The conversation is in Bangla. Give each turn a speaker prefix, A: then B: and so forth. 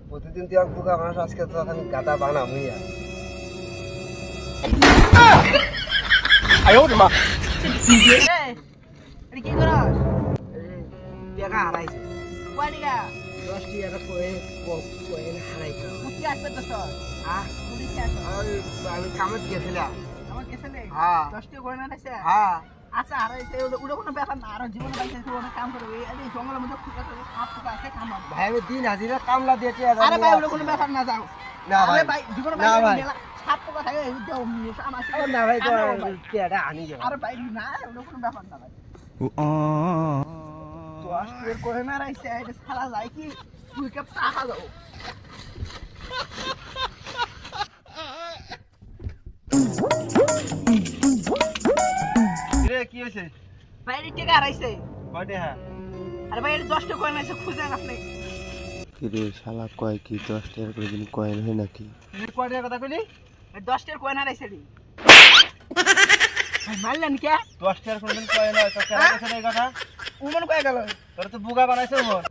A: প্রতিদিন তুই আর বুকা মানুষ আজকে তো এখন গাদা বানাবই আর
B: কি করস
A: টাকা হারাইছে
B: কয় টাকা
A: 10 টাকা কয়েন হারাইছে
B: কি আসবে তো সর পুলিশ আসবে
A: আমি কামত গেছিলাম
B: আমার গেছিলে
A: হ্যাঁ
B: 10 টাকা করে না নাইছে
A: হ্যাঁ
B: আচ্ছা হারাইছে ওটা কোনো ব্যাপার না আর জীবনে বাইসে অনেক কাম করে এই জঙ্গলের মধ্যে খুঁজে সাপ পোকা আছে কাম হবে
A: ভাই আমি দিন হাজিরা কামলা দিয়ে
B: আরে ভাই ওটা কোনো ব্যাপার না যাও
A: না ভাই
B: ভাই জীবনে
A: না ভাই
B: বাইসে সাপ পোকা থাকে দাও আমার
A: না ভাই তো এটা আনি যাবে
B: আরে ভাই না ওটা কোনো ব্যাপার না ভাই তো আজকে করে না রাইছে এটা সারা যায় কি তুই কাপ চা দাও
A: রে কি হইছে
B: বাইরে টাকা হারাইছে
A: কয়টা হ্যাঁ
B: আরে ভাই এটা 10 টাকা করে নাইছে খুঁজেন আপনি
C: কিরে শালা কয় কি 10 টাকার করে দিন কয়েন হয় নাকি
A: তুই কয়টা কথা কইলি
B: 10 টাকা কয়েন হারাইছে রে ভাই মারলেন কে
A: 10 টাকার কোনদিন কয়েন হয় তো কেন কথা এই কথা
B: উমন কয় গেল
A: তোর তো বুগা বানাইছে ওমন